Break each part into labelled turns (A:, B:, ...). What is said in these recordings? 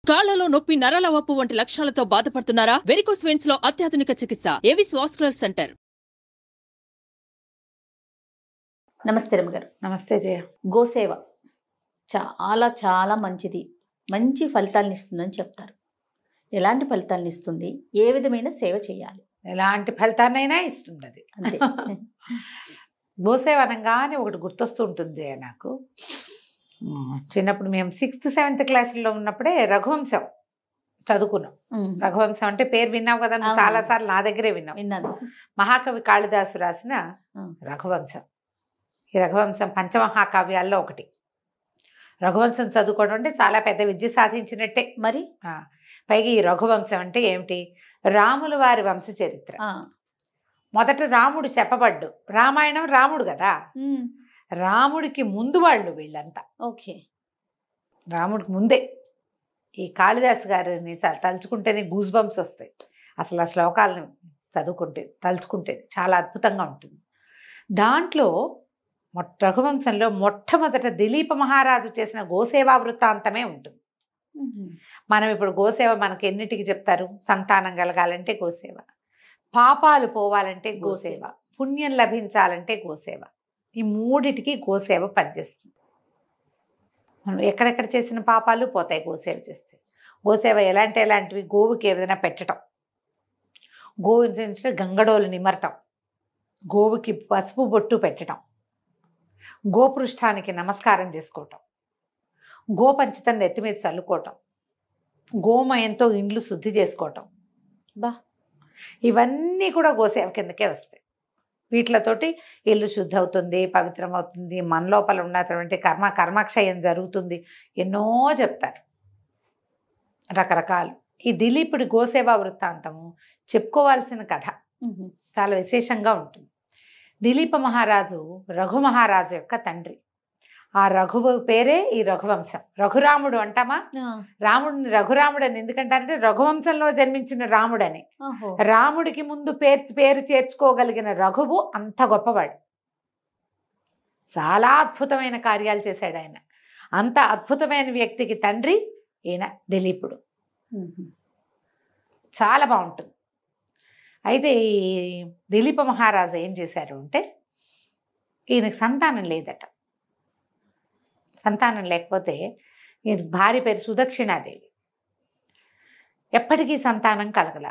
A: కాళ్లలో నొప్పి, నరాల వాపు వంటి లక్షణాలతో బాధపడుతున్నారా? వెరికోస్ వెయిన్స్ లో అత్యాధునిక చికిత్స ఏవిస్ వాస్కులర్ సెంటర్.
B: నమస్తే రమగారు.
C: నమస్తే జయ.
B: గోసేవ చాలా చాలా మంచిది, మంచి ఫలితాలను ఇస్తుందని చెప్తారు. ఎలాంటి ఫలితాలను ఇస్తుంది? ఏ విధమైన సేవ చేయాలి?
C: ఎలాంటి ఫలితాన్నైనా ఇస్తుంది అది.
B: అంతే.
C: గోసేవ అనగానే ఒకటి గుర్తొస్తూ ఉంటుంది జయ నాకు. చిన్నప్పుడు మేము 6th 7th క్లాసుల్లో ఉన్నప్పుడే రఘువంశం చదువుకున్నాం. రఘువంశం అంటే పేరు విన్నావు కదా, చాలా సార్లు నా దగ్గరే
B: విన్నాను.
C: మహాకవి కాళిదాసు రాసిన రఘువంశం. ఈ రఘువంశం పంచమహాకావ్యాల్లో ఒకటి. రఘువంశం చదువుకోవడం అంటే చాలా పెద్ద విద్య సాధించినట్టే.
B: మరి
C: పైగా ఈ రఘువంశం అంటే ఏమిటి? రాముల వారి వంశ చరిత్ర. మొదట రాముడు చెప్పబడ్డు. రామాయణం రాముడు కదా, రాముడికి ముందు వాళ్ళు వీళ్ళంతా.
B: ఓకే,
C: రాముడికి ముందే. ఈ కాళిదాసు గారిని తలుచుకుంటేనే గూస్ బంప్స్ వస్తాయి. అసలు ఆ శ్లోకాలను చదువుకుంటే తలుచుకుంటే చాలా అద్భుతంగా ఉంటుంది. దాంట్లో రఘువంశంలో మొట్టమొదట దిలీప మహారాజు చేసిన గోసేవా వృత్తాంతమే ఉంటుంది. మనం ఇప్పుడు గోసేవ మనకి ఎన్నిటికి చెప్తారు? సంతానం కలగాలంటే గోసేవ, పాపాలు పోవాలంటే గోసేవ, పుణ్యం లభించాలంటే గోసేవ. ఈ మూడిటికి గోసేవ పనిచేస్తుంది. మనం ఎక్కడెక్కడ చేసిన పాపాలు పోతాయి గోసేవ చేస్తే. గోసేవ ఎలాంటివి? గోవుకి ఏదైనా పెట్టడం, గోవు గంగడోలు నిమరటం, గోవుకి పసుపు బొట్టు పెట్టడం, గోపృష్ఠానికి నమస్కారం చేసుకోవటం, గోపంచితం నెత్తి మీద చల్లుకోవటం, గోమయంతో ఇండ్లు శుద్ధి చేసుకోవటం. ఇవన్నీ కూడా గోసేవ కిందకే వస్తాయి. వీటితోటి ఇల్లు శుద్ధి అవుతుంది, పవిత్రం అవుతుంది, మన లోపల ఉన్నటువంటి కర్మక్షయం జరుగుతుంది. ఎన్నో చెప్తారు రకరకాలు. ఈ దిలీపుడి గోసేవా వృత్తాంతము చెప్పుకోవాల్సిన కథ, చాలా విశేషంగా ఉంటుంది. దిలీప మహారాజు రఘు మహారాజు యొక్క తండ్రి. ఆ రఘువు పేరే ఈ రఘువంశం. రఘురాముడు అంటామా? రాముడిని రఘురాముడు అని ఎందుకంటారంటే రఘువంశంలో జన్మించిన రాముడని. రాముడికి ముందు పేరు చేర్చుకోగలిగిన రఘువు అంత గొప్పవాడు. చాలా అద్భుతమైన కార్యాలు చేశాడు ఆయన. అంత అద్భుతమైన వ్యక్తికి తండ్రి ఈయన దిలీపుడు. చాలా బాగుంటుంది. అయితే ఈ దిలీప మహారాజు ఏం చేశారు అంటే, ఈయనకి సంతానం లేదట. సంతానం లేకపోతే భార్య పేరు సుదక్షిణాదేవి. ఎప్పటికీ సంతానం కలగల.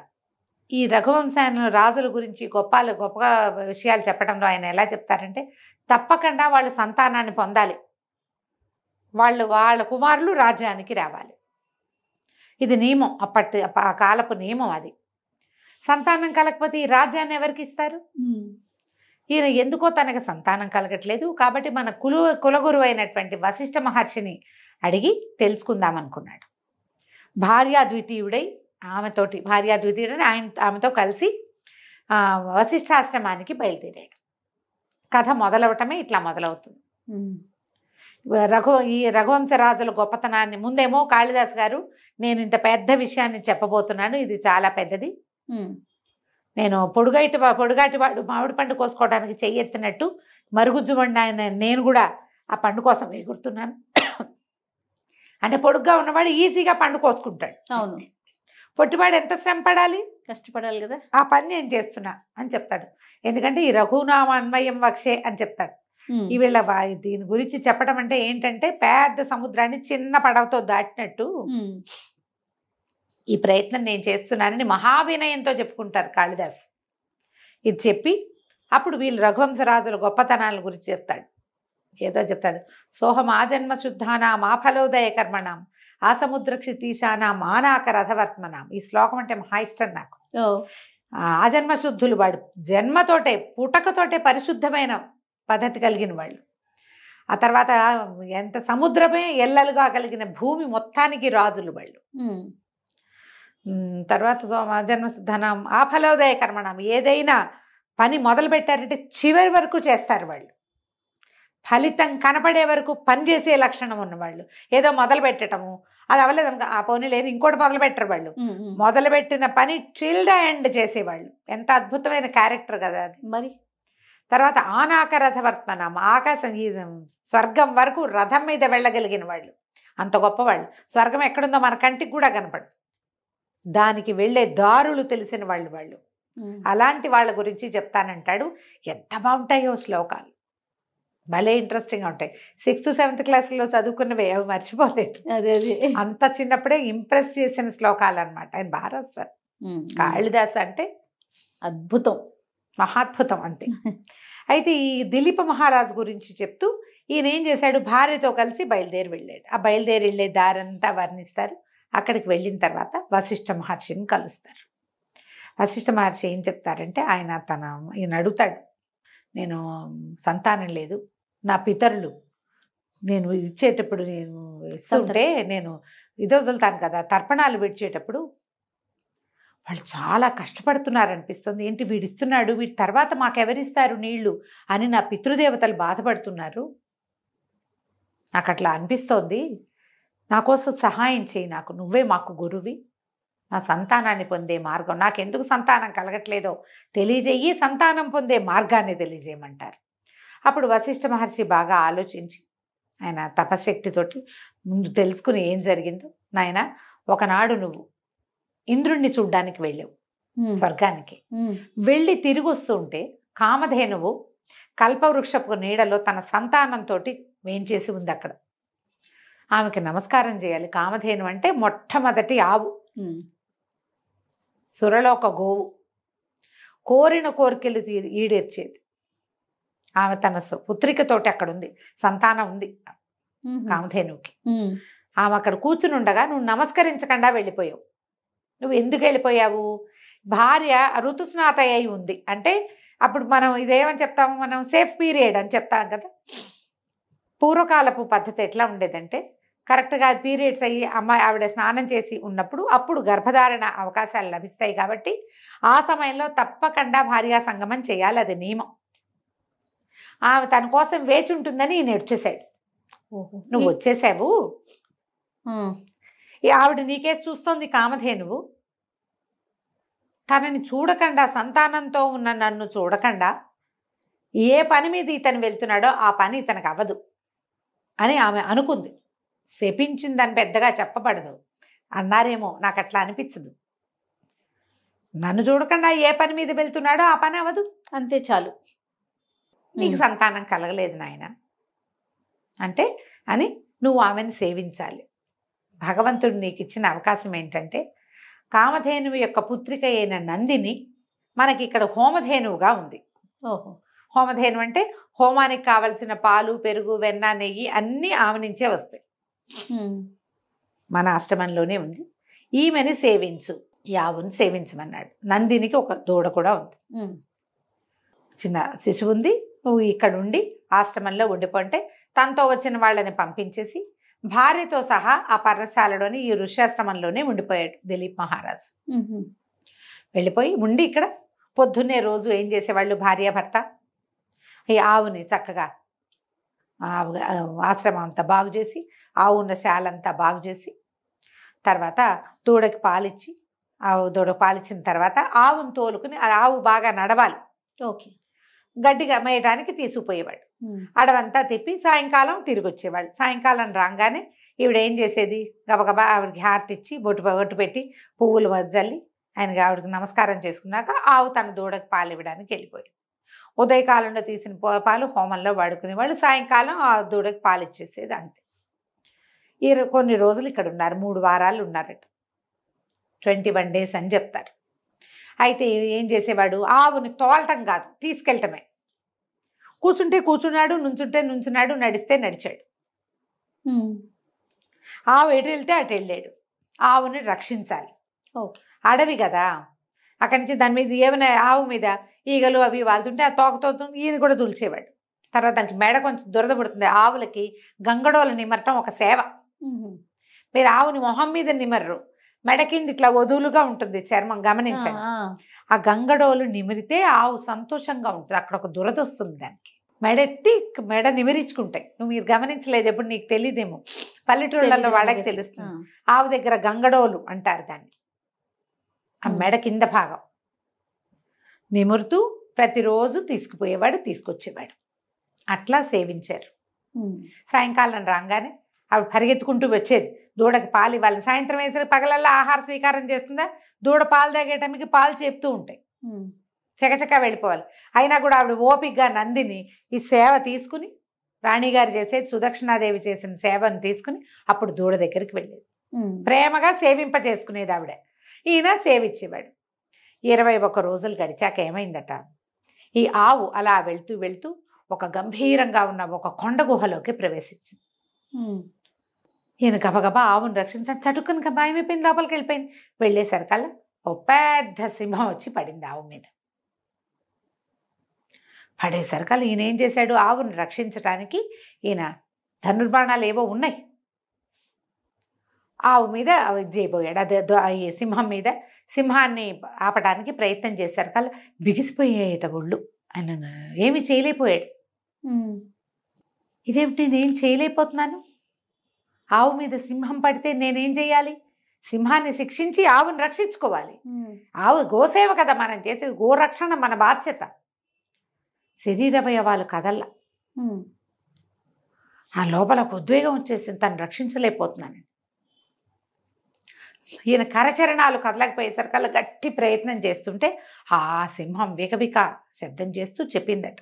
C: ఈ రఘువంశాన్ని రాజుల గురించి గొప్పగా విషయాలు చెప్పడంలో ఆయన ఎలా చెప్తారంటే, తప్పకుండా వాళ్ళు సంతానాన్ని పొందాలి, వాళ్ళ కుమారులు రాజ్యానికి రావాలి. ఇది నియమం, ఆ కాలపు నియమం అది. సంతానం కలగకపోతే ఈ రాజ్యాన్ని ఎవరికి ఇస్తారు? ఈయన ఎందుకో తనకు సంతానం కలగట్లేదు కాబట్టి మన కులగురు అయినటువంటి వశిష్ఠ మహర్షిని అడిగి తెలుసుకుందాం అనుకున్నాడు. భార్యాద్వితీయుడని ఆమెతో కలిసి వశిష్ఠాశ్రమానికి బయలుదేరాడు. కథ మొదలవటమే ఇట్లా మొదలవుతుంది. ఈ రఘువంశరాజుల గొప్పతనాన్ని ముందేమో కాళిదాస్ గారు, నేను ఇంత పెద్ద విషయాన్ని చెప్పబోతున్నాను, ఇది చాలా పెద్దది, నేను పొడుగాటి వాడు మామిడి పండు కోసుకోవడానికి చెయ్యెత్తినట్టు మరుగుజ్జుమండి ఆయన నేను కూడా ఆ పండు కోసం ఎగురుతున్నాను. అంటే పొడుగ్గా ఉన్నవాడు ఈజీగా పండు కోసుకుంటాడు.
B: అవును,
C: పొట్టివాడు ఎంత శ్రమ పడాలి,
B: కష్టపడాలి కదా.
C: ఆ పని నేను చేస్తున్నా అని చెప్తాడు. ఎందుకంటే ఈ రఘునామ అన్వయం వక్షే అని చెప్తాడు. ఈవేళ దీని గురించి చెప్పడం అంటే ఏంటంటే, పెద్ద సముద్రాన్ని చిన్న పడవతో దాటినట్టు ఈ ప్రయత్నం నేను చేస్తున్నానని మహావినయంతో చెప్పుకుంటారు కాళిదాసు. ఇది చెప్పి అప్పుడు వీళ్ళు రఘువంశరాజుల గొప్పతనాల గురించి చెప్తాడు. ఏదో చెప్తాడు, సోహం ఆజన్మ శుద్ధానాం ఆఫలోదయ కర్మణాం ఆ సముద్ర క్షితీశానాం ఆనాక రథవర్త్మనాం. ఈ శ్లోకం అంటే మహా ఇష్టం నాకు. ఆజన్మ శుద్ధులు, వాడు జన్మతోటే పుటకతోటే పరిశుద్ధమైన పద్ధతి కలిగిన వాళ్ళు. ఆ తర్వాత ఎంత సముద్రమే ఎల్లలుగా కలిగిన భూమి మొత్తానికి రాజులు వాళ్ళు. తర్వాత జన్మశుద్ధనం ఆ ఫలోదయ కర్మణం. ఏదైనా పని మొదలు పెట్టారంటే చివరి వరకు చేస్తారు వాళ్ళు. ఫలితం కనపడే వరకు పనిచేసే లక్షణం ఉన్నవాళ్ళు. ఏదో మొదలు పెట్టడము, అది అవ్వలేదు అనుకో, ఆ పోనీ లేదు ఇంకోటి మొదలు పెట్టరు వాళ్ళు. మొదలుపెట్టిన పని టిల్ ద ఎండ్ చేసేవాళ్ళు. ఎంత అద్భుతమైన క్యారెక్టర్ కదా అది. మరి తర్వాత ఆనాక రథవర్త్మనం, ఆకాశం ఈ స్వర్గం వరకు రథం మీద వెళ్ళగలిగిన వాళ్ళు. అంత గొప్పవాళ్ళు. స్వర్గం ఎక్కడుందో మన కంటికి కూడా కనపడదు. దానికి వెళ్ళే దారులు తెలిసిన వాళ్ళు. అలాంటి వాళ్ళ గురించి చెప్తానంటాడు. ఎంత బాగుంటాయో శ్లోకాలు, భలే ఇంట్రెస్టింగ్గా ఉంటాయి. 6th 7th క్లాసులో చదువుకున్నవి అవి మర్చిపోలేదు.
B: అదే
C: అంత చిన్నప్పుడే ఇంప్రెస్ చేసిన శ్లోకాలు అనమాట. ఆయన బాగా రాస్తారు. కాళిదాసు అంటే
B: అద్భుతం,
C: మహాద్భుతం అంతే. అయితే ఈ దిలీప మహారాజు గురించి చెప్తూ ఈయన ఏం చేశాడు, భార్యతో కలిసి బయలుదేరి వెళ్ళాడు. ఆ బయలుదేరి వెళ్ళే దారంతా వర్ణిస్తారు. అక్కడికి వెళ్ళిన తర్వాత వశిష్ఠ మహర్షిని కలుస్తారు. వశిష్ఠ మహర్షి ఏం చెప్తారంటే, ఈయన అడుగుతాడు, నేను సంతానం లేదు, నా పితరులు నేను ఇచ్చేటప్పుడు నేను ఇస్తుంటే నేను వదులుతాను కదా, తర్పణాలు విడిచేటప్పుడు వాళ్ళు చాలా కష్టపడుతున్నారు అనిపిస్తుంది. ఏంటి వీడిస్తున్నాడు, వీడి తర్వాత మాకెవరిస్తారు నీళ్లు అని నా పితృదేవతలు బాధపడుతున్నారు. నాకు అట్లా అనిపిస్తోంది. నా కోసం సహాయం చేయి, నాకు నువ్వే మాకు గురువి, నా సంతానాన్ని పొందే మార్గం, నాకెందుకు సంతానం కలగట్లేదో తెలియజేయి, సంతానం పొందే మార్గాన్ని తెలియజేయమంటారు. అప్పుడు వశిష్ఠ మహర్షి బాగా ఆలోచించి ఆయన తపశక్తితోటి ముందు తెలుసుకుని ఏం జరిగిందో, నాయన ఒకనాడు నువ్వు ఇంద్రుణ్ణి చూడ్డానికి వెళ్ళావు స్వర్గానికి. వెళ్ళి తిరిగి వస్తుంటే కామధేనువు కల్పవృక్షపు నీడలో తన సంతానంతో వేంచేసి ఉంది. అక్కడ ఆమెకి నమస్కారం చేయాలి. కామధేను అంటే మొట్టమొదటి ఆవు, సురలోక గోవు, కోరిన కోరికలు ఈడేర్చేది. ఆమె తన పుత్రికతోటి అక్కడ ఉంది, సంతానం ఉంది కామధేనువుకి. ఆమె అక్కడ కూర్చుని ఉండగా నువ్వు నమస్కరించకుండా వెళ్ళిపోయావు. నువ్వు ఎందుకు వెళ్ళిపోయావు? భార్య ఋతుస్నాత అయి ఉంది అంటే అప్పుడు మనం ఇదేమని చెప్తాము, మనం సేఫ్ పీరియడ్ అని చెప్తాం కదా. పూర్వకాలపు పద్ధతి ఎట్లా ఉండేదంటే, కరెక్ట్గా పీరియడ్స్ అయ్యి ఆవిడ స్నానం చేసి ఉన్నప్పుడు అప్పుడు గర్భధారణ అవకాశాలు లభిస్తాయి. కాబట్టి ఆ సమయంలో తప్పకుండా భార్యా సంగమం చేయాలి, అది నియమం. ఆమె తన కోసం వేచి ఉంటుందని ఈయన వచ్చేసాడు. నువ్వు వచ్చేసావు, ఆవిడ నీకేసి చూస్తోంది కామధేనువు, తనని చూడకుండా, సంతానంతో ఉన్న నన్ను చూడకుండా ఏ పని మీద ఇతను వెళ్తున్నాడో ఆ పని ఇతనికి అవ్వదు అని ఆమె అనుకుంది. శపించిందని పెద్దగా చెప్పబడదు అన్నారేమో, నాకు అట్లా అనిపించదు. నన్ను చూడకుండా ఏ పని మీద వెళ్తున్నాడో ఆ పని అవ్వదు,
B: అంతే చాలు,
C: నీకు సంతానం కలగలేదు నాయన అంటే అని నువ్వు ఆమెను సేవించాలి. భగవంతుడు నీకు ఇచ్చిన అవకాశం ఏంటంటే, కామధేనువు యొక్క పుత్రిక అయిన నందిని మనకి ఇక్కడ హోమధేనువుగా ఉంది. హోమధేను అంటే హోమానికి కావలసిన పాలు, పెరుగు, వెన్న, నెయ్యి అన్నీ ఆమె నుంచే వస్తాయి. మన ఆశ్రమంలోనే ఉంది. ఈమెని సేవించు, యావుని సేవించమన్నాడు. నందినికి ఒక దూడ కూడా ఉంది, చిన్న శిశువు ఉంది. నువ్వు ఇక్కడ ఉండి ఆశ్రమంలో ఉండిపోంటే తనతో వచ్చిన వాళ్ళని పంపించేసి భార్యతో సహా ఆ పర్ణశాలలోని ఈ ఋష్యాశ్రమంలోనే ఉండిపోయాడు దిలీప్ మహారాజు. వెళ్ళిపోయి ఉండి ఇక్కడ పొద్దున్నే రోజు ఏం చేసేవాళ్ళు, భార్యాభర్త ఈ ఆవుని చక్కగా ఆశ్రమం అంతా బాగు చేసి, ఆవు ఉన్న శాలంతా బాగు చేసి, తర్వాత దూడకి పాలిచ్చి, దూడ పాలిచ్చిన తర్వాత ఆవును తోలుకుని, ఆవు బాగా నడవాలి, గడ్డిగా మేయడానికి తీసుకుపోయేవాడు. అడవంతా తిప్పి సాయంకాలం తిరిగి వచ్చేవాళ్ళు. సాయంకాలం రాగానే ఈవిడ ఏం చేసేది, గబగబా ఆవిడకి హారతి ఇచ్చి బొట్టు పెట్టి పువ్వులు వజ్జల్లి ఆయనకి ఆవిడకి నమస్కారం చేసుకున్నాక ఆవు తన దూడకి పాలు ఇవ్వడానికి వెళ్ళిపోయింది. ఉదయకాలంలో తీసిన పాలు హోమంలో వాడుకునేవాళ్ళు, సాయంకాలం ఆ దూడకి పాలు ఇచ్చేసేది, అంతే. కొన్ని రోజులు ఇక్కడ ఉన్నారు, 3 వారాలు ఉన్నారట. 21 days అని చెప్తారు. అయితే ఏం చేసేవాడు, ఆవుని తోలటం కాదు, తీసుకెళ్ళటమే. కూర్చుంటే కూర్చున్నాడు, నుంచుంటే నుంచున్నాడు, నడిస్తే నడిచాడు. ఆవు ఎటు వెళ్తే అటు వెళ్ళాడు. ఆవుని రక్షించాలి, అడవి కదా. అక్కడి నుంచి దాని మీద ఏమైనా ఆవు మీద ఈగలు అవి వాళ్తుంటే ఆ తోకతో ఈయన కూడా తుల్చేవాడు. తర్వాత దానికి మెడ కొంచెం దురద పుడుతుంది. ఆవులకి గంగడోలు నిమరటం ఒక సేవ. మీరు ఆవుని మొహం మీద నిమర్రు, మెడ కింద ఇట్లా వదులుగా ఉంటుంది చర్మం, గమనించండి. ఆ గంగడోలు నిమిరితే ఆవు సంతోషంగా ఉంటుంది. అక్కడ ఒక దురద వస్తుంది దానికి. మెడెత్తి మెడ నిమిరించుకుంటాయి. నువ్వు మీరు గమనించలేదు, ఎప్పుడు నీకు తెలియదేమో, పల్లెటూళ్ళల్లో వాళ్ళకి తెలుస్తుంది. ఆవు దగ్గర గంగడోలు అంటారు దాన్ని. ఆ మెడ కింద భాగం నిమురుతూ ప్రతిరోజు తీసుకుపోయేవాడు, తీసుకొచ్చేవాడు. అట్లా సేవించారు. సాయంకాలం రాగానే ఆవిడ పరిగెత్తుకుంటూ వచ్చేది దూడకి పాలు ఇవ్వాలి. సాయంత్రం వేసరికి పగలల్లా ఆహార స్వీకారం చేస్తుందా, దూడ పాలు తాగేటమికి పాలు చెప్తూ ఉంటాయి, చకచక వెళ్ళిపోవాలి. అయినా కూడా ఆవిడ ఓపికగా నందిని ఈ సేవ తీసుకుని, రాణిగారు చేసేది సుదక్షిణాదేవి చేసిన సేవను తీసుకుని అప్పుడు దూడ దగ్గరికి వెళ్ళేది. ప్రేమగా సేవింపజేసుకునేది ఆవిడ. ఈయన సేవించేవాడు. 21 రోజులు గడిచాక ఏమైందట, ఈ ఆవు అలా వెళ్తూ వెళ్తూ ఒక గంభీరంగా ఉన్న ఒక కొండ గుహలోకి ప్రవేశించింది. ఈయన గబగబా ఆవును రక్షించాడు. చటుక్కుని భయమైపోయింది, లోపలికి వెళ్ళిపోయింది. వెళ్ళేసరికల్లా ఓ పెద్ద సింహం వచ్చి పడింది ఆవు మీద. పడేసరికల్లా ఈయన ఏం చేశాడు, ఆవును రక్షించడానికి ఈయన ధనుర్బాణాలు ఏవో ఉన్నాయి, ఆవు మీద చేయబోయాడు. అదే ఈ సింహం మీద, సింహాన్ని ఆపడానికి ప్రయత్నం చేశారు కల్లా బిగిసిపోయేట ఒళ్ళు. ఆయన ఏమి చేయలేకపోయాడు. ఇదేమిటి, నేనేం చేయలేకపోతున్నాను, ఆవు మీద సింహం పడితే నేనేం చేయాలి, సింహాన్ని శిక్షించి ఆవుని రక్షించుకోవాలి. ఆవు గోసేవ కదా మనం చేసేది, గోరక్షణ మన బాధ్యత. శరీరవయవాలు కదల్లా. ఆ లోపల ఒక ఉద్వేగం వచ్చేసింది, తను రక్షించలేకపోతున్నాను. ఈయన కరచరణాలు కదలకపోయేసరికల్లా గట్టి ప్రయత్నం చేస్తుంటే ఆ సింహం వికవిక శబ్దం చేస్తూ చెప్పిందట,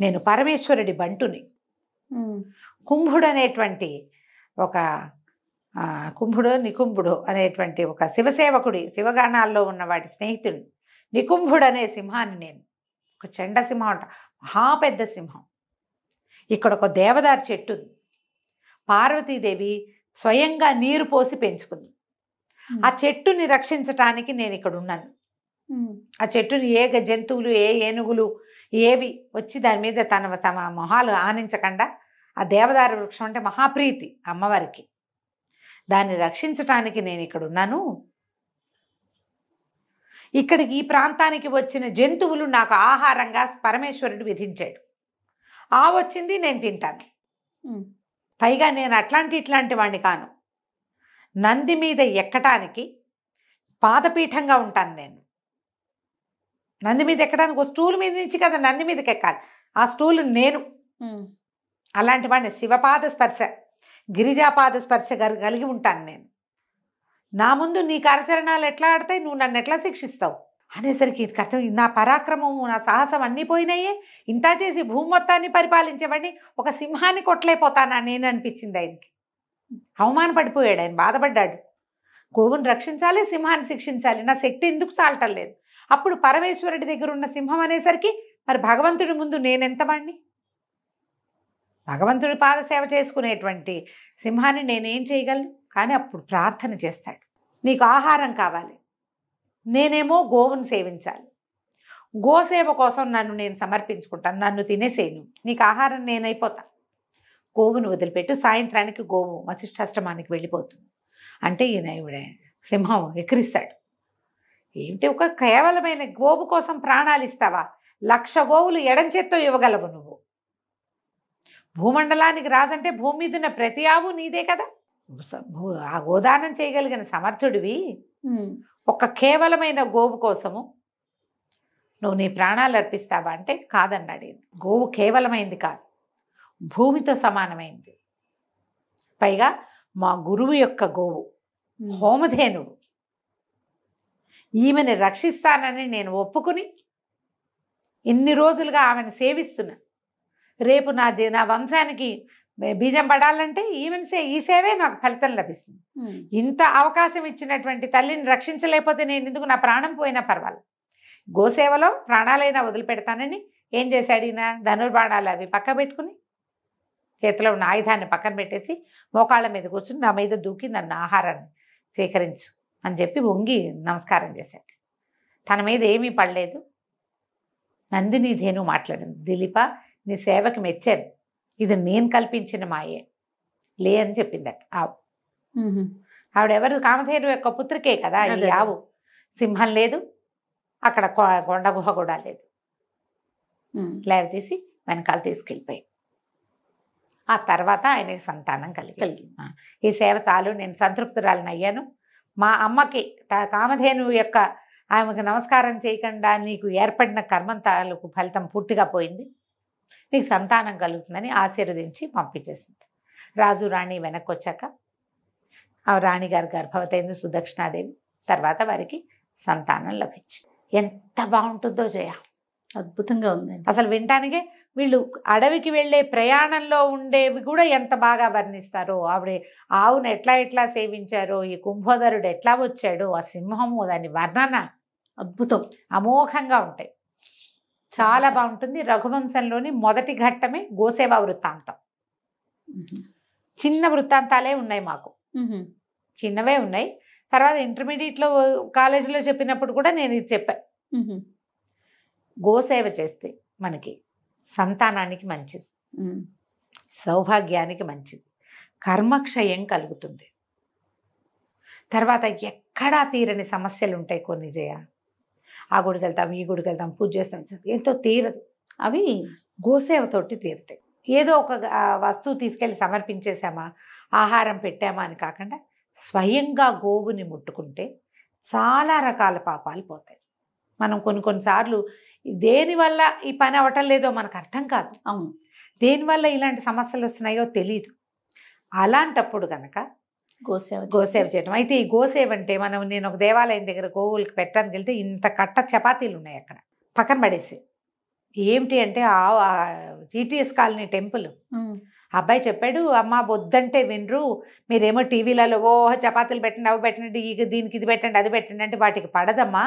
C: నేను పరమేశ్వరుడి బంటుని, కుంభుడు అనేటువంటి ఒక కుంభుడు నికుంభుడు అనేటువంటి ఒక శివసేవకుడి, శివగాణాల్లో ఉన్న వాడి స్నేహితుడు నికుంభుడు అనే సింహాన్ని నేను. ఒక చెండ సింహం అంట, మహాపెద్ద సింహం. ఇక్కడ ఒక దేవదారు చెట్టు ఉంది, పార్వతీదేవి స్వయంగా నీరు పోసి పెంచుకుంది. ఆ చెట్టుని రక్షించటానికి నేను ఇక్కడ ఉన్నాను. ఆ చెట్టుని ఏ జంతువులు, ఏ ఏనుగులు ఏవి వచ్చి దాని మీద తమ మొహాలు ఆనించకుండా, ఆ దేవదారు వృక్షం అంటే మహాప్రీతి అమ్మవారికి, దాన్ని రక్షించటానికి నేను ఇక్కడ ఉన్నాను. ఇక్కడికి ఈ ప్రాంతానికి వచ్చిన జంతువులు నాకు ఆహారంగా పరమేశ్వరుడు విధించాడు. వచ్చింది నేను తింటాను. పైగా నేను ఇట్లాంటి వాడిని కాను, నంది మీద ఎక్కటానికి పాదపీఠంగా ఉంటాను నేను. నంది మీద ఎక్కడానికి ఒక స్టూల్ మీద నుంచి కదా నంది మీదకి ఎక్కాలి, ఆ స్టూల్ నేను. అలాంటి వాడిని శివపాద స్పర్శ, గిరిజాపాద స్పర్శ కలిగి ఉంటాను నేను. నా ముందు నీ కరచరణాలు ఎట్లా ఆడతాయి, నువ్వు నన్ను ఎట్లా శిక్షిస్తావు అనేసరికి అర్థం, నా పరాక్రమము నా సాహసం అన్నీ పోయినాయే, ఇంత చేసి భూమి మొత్తాన్ని పరిపాలించేవాడిని ఒక సింహాన్ని కొట్టలేకపోతానా నేను అనిపించింది ఆయనకి. అవమానపడిపోయాడు ఆయన, బాధపడ్డాడు. గోవుని రక్షించాలి, సింహాన్ని శిక్షించాలి, నా శక్తి ఎందుకు చాలటం లేదు. అప్పుడు పరమేశ్వరుడి దగ్గర ఉన్న సింహం అనేసరికి మరి భగవంతుడి ముందు నేనెంత వాడిని, భగవంతుడి పాదసేవ చేసుకునేటువంటి సింహాన్ని నేనేం చేయగలను. కానీ అప్పుడు ప్రార్థన చేస్తాడు, నీకు ఆహారం కావాలి, నేనేమో గోవును సేవించాలి, గోసేవ కోసం నన్ను నేను సమర్పించుకుంటాను, నన్ను తినేసేను, నీకు ఆహారం నేనైపోతా, గోవును వదిలిపెట్టు. సాయంత్రానికి గోవు వశిష్ఠాశ్రమానికి వెళ్ళిపోతుంది. అంటే ఈయన సింహం ఎక్కిరిస్తాడు, ఏమిటి ఒక కేవలమైన గోవు కోసం ప్రాణాలు ఇస్తావా, 1,00,000 గోవులు ఎడం చేత్తో ఇవ్వగలవు నువ్వు. భూమండలానికి రాజంటే భూమి మీద ఉన్న ప్రతి ఆవు నీదే కదా, ఆ గోదానం చేయగలిగిన సమర్థుడివి. ఒక కేవలమైన గోవు కోసము నువ్వు నీ ప్రాణాలు అర్పిస్తావా అంటే కాదన్నాడు. గోవు కేవలమైంది కాదు, భూమితో సమానమైంది. పైగా మా గురువు యొక్క గోవు, హోమధేనుడు. ఈమెను రక్షిస్తానని నేను ఒప్పుకుని ఇన్ని రోజులుగా ఆమెను సేవిస్తున్నా. రేపు నా వంశానికి బీజం పడాలంటే ఈ సేవే నాకు ఫలితం లభిస్తుంది. ఇంత అవకాశం ఇచ్చినటువంటి తల్లిని రక్షించలేకపోతే నేను ఎందుకు, నా ప్రాణం పోయినా పర్వాలేదు, గోసేవలో ప్రాణాలైనా వదిలిపెడతానని ఏం చేశాడు ఈయన, ధనుర్బాణాలు అవి పక్క పెట్టుకుని చేతిలో ఉన్న ఆయుధాన్ని పక్కన పెట్టేసి మోకాళ్ళ మీద కూర్చుని నా మీద దూకి నన్ను ఆహారాన్ని స్వీకరించు అని చెప్పి వంగి నమస్కారం చేశాడు. తన మీద ఏమీ పడలేదు. నందిని ధేను మాట్లాడింది, దిలీప నీ సేవకి మెచ్చాను, ఇది నేను కల్పించిన మాయే లే అని చెప్పిందట ఆవు. ఆవిడెవరు, కామధేను యొక్క పుత్రికే కదా ఈ ఆవు. సింహం లేదు అక్కడ, కొండ గుహ కూడా లేదు. లేవతీసి వెనకాల తీసుకెళ్ళిపోయి ఆ తర్వాత ఆయనకి సంతానం కలిగింది. ఈ సేవ చాలు, నేను సంతృప్తురాలను అయ్యాను. మా అమ్మకి కామధేను యొక్క ఆమెకు నమస్కారం చేయకుండా నీకు ఏర్పడిన కర్మం తాలూకు ఫలితం పూర్తిగా పోయింది, నీకు సంతానం కలుగుతుందని ఆశీర్వదించి పంపించేసింది. రాజు రాణి వెనక్కి వచ్చాక ఆ రాణిగారు గర్భవతి అయింది సుదక్షిణాదేవి. తర్వాత వారికి సంతానం లభించింది. ఎంత బాగుంటుందో జయ,
B: అద్భుతంగా ఉందండి.
C: అసలు వినటానికే వీళ్ళు అడవికి వెళ్ళే ప్రయాణంలో ఉండేవి కూడా ఎంత బాగా వర్ణిస్తారో. ఆవిడ ఆవును ఎట్లా సేవించారో, ఈ కుంభోదరుడు ఎట్లా వచ్చాడో, ఆ సింహము, దాని వర్ణన
B: అద్భుతం,
C: అమోఘంగా ఉంటాయి. చాలా బాగుంటుంది. రఘువంశంలోని మొదటి ఘట్టమే గోసేవ వృత్తాంతం. చిన్న వృత్తాంతాలే ఉన్నాయి మాకు, చిన్నవే ఉన్నాయి. తర్వాత ఇంటర్మీడియట్లో కాలేజీలో చెప్పినప్పుడు కూడా నేను ఇది చెప్పాను. గోసేవ చేస్తే మనకి సంతానానికి మంచిది, సౌభాగ్యానికి మంచిది, కర్మక్షయం కలుగుతుంది. తర్వాత ఎక్కడా తీరని సమస్యలు ఉంటాయి కొన్ని జయ. ఆ గుడికి వెళ్తాం, ఈ గుడికి వెళ్తాం, పూజ చేస్తాం, ఎంతో తీరదు. అవి గోసేవతోటి తీరుతాయి. ఏదో ఒక వస్తువు తీసుకెళ్ళి సమర్పించేసామా, ఆహారం పెట్టామా అని కాకుండా స్వయంగా గోవుని ముట్టుకుంటే చాలా రకాల పాపాలు పోతాయి. మనం కొన్నిసార్లు దేనివల్ల ఈ పని అవ్వటం లేదో మనకు అర్థం కాదు.
B: అవును,
C: దేనివల్ల ఇలాంటి సమస్యలు వస్తున్నాయో తెలియదు. అలాంటప్పుడు కనుక గోసేవ చేయడం. అయితే ఈ గోసేవ అంటే నేను ఒక దేవాలయం దగ్గర గోవులకి పెట్టడానికి వెళ్తే ఇంత కట్ట చపాతీలు ఉన్నాయి అక్కడ పక్కన పడేసి. ఏమిటి అంటే GTS కాలనీ టెంపుల్. అబ్బాయి చెప్పాడు, అమ్మ వద్దంటే వినరు, మీరేమో టీవీలలో చపాతీలు పెట్టండి, అవి పెట్టండి, దీనికి ఇది పెట్టండి, అది పెట్టండి అంటే వాటికి పడదమ్మా.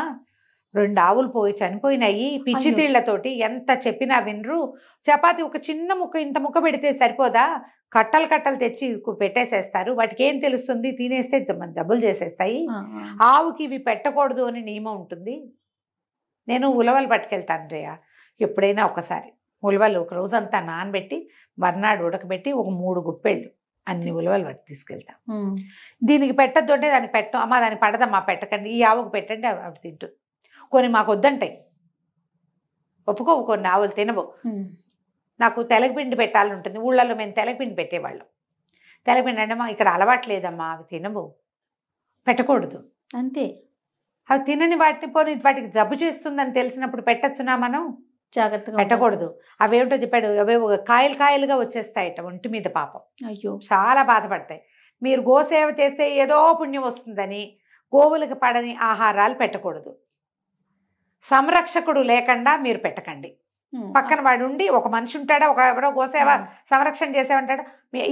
C: 2 ఆవులు పోయి చనిపోయినాయి పిచ్చి తీళ్లతోటి, ఎంత చెప్పినా వినరు. చపాతీ ఒక చిన్న ముక్క, ఇంత ముక్క పెడితే సరిపోదా, కట్టలు తెచ్చి పెట్టేసేస్తారు, వాటికి ఏం తెలుస్తుంది, తినేస్తే జబ్బులు చేసేస్తాయి. ఆవుకి ఇవి పెట్టకూడదు అని నియమం ఉంటుంది. నేను ఉలవలు పట్టుకెళ్తాను జయ ఎప్పుడైనా ఒకసారి. ఉలవలు ఒక రోజంతా నానబెట్టి మర్నాడు ఉడకబెట్టి ఒక 3 గుప్పెళ్ళు అన్ని ఉలవలు పట్టి తీసుకెళ్తాం. దీనికి పెట్టద్దు అంటే దానికి పెట్టం, అమ్మ దానికి పడదమ్మా పెట్టకండి, ఈ ఆవుకు పెట్టండి, ఆవిడ తింటుంది. కొన్ని మాకు వద్దంటాయి, ఒప్పుకోవు, కొన్ని ఆవులు తినవు. నాకు తెలగపిండి పెట్టాలని ఉంటుంది. ఊళ్ళల్లో మేము తెలగపిండి పెట్టేవాళ్ళం. తెలగపిండి అంటే ఇక్కడ అలవాట్లేదమ్మా, అవి తినవు, పెట్టకూడదు
B: అంతే.
C: అవి తినని వాటిని పోనీ వాటికి జబ్బు చేస్తుందని తెలిసినప్పుడు పెట్టచ్చునా మనం,
B: జాగ్రత్తగా
C: పెట్టకూడదు. అవేమిటో చెప్పాడు, అవేవో కాయలుగా వచ్చేస్తాయట ఒంటి మీద, పాపం.
B: అయ్యో,
C: చాలా బాధపడతాయి. మీరు గోసేవ చేస్తే ఏదో పుణ్యం వస్తుందని గోవులకు పడని ఆహారాలు పెట్టకూడదు. సంరక్షకుడు లేకుండా మీరు పెట్టకండి. పక్కన వాడు ఉండి, ఒక మనిషి ఉంటాడా, ఎవరో గోసేవ సంరక్షణ చేసేవంటాడు,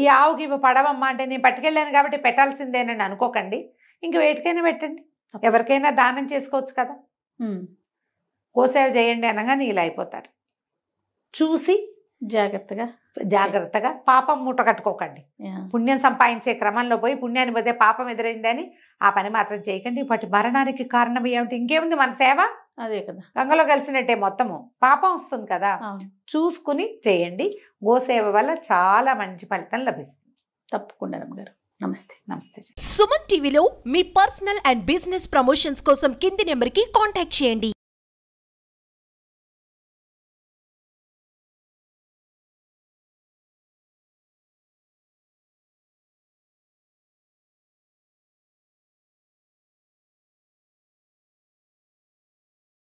C: ఈ ఆవుకి ఇవి పడవమ్మా అంటే నేను పట్టుకెళ్ళాను కాబట్టి పెట్టాల్సిందేనని అనుకోకండి. ఇంక వేటికైనా పెట్టండి, ఎవరికైనా దానం చేసుకోవచ్చు కదా. గోసేవ చేయండి అనగానే ఇలా అయిపోతారు. చూసి జాగ్రత్తగా పాపం మూట కట్టుకోకండి. పుణ్యం సంపాదించే క్రమంలో పోయి పుణ్యాన్ని పోతే పాపం ఎదురైందని ఆ పని మాత్రం చేయకండి. వాటి మరణానికి కారణం ఏమిటి, ఇంకేముంది, మన సేవ
B: అదే కదా,
C: గంగలో కలిసినట్టే, మొత్తము పాపం వస్తుంది కదా. చూసుకుని చేయండి. గోసేవ వల్ల చాలా మంచి ఫలితం లభిస్తుంది.
B: తప్పకుండా రమ్మగారు. నమస్తే.
D: సుమన్ టీవీలో మీ పర్సనల్ అండ్ బిజినెస్ ప్రమోషన్స్ కోసం కింది నెంబర్కి కాంటాక్ట్ చేయండి.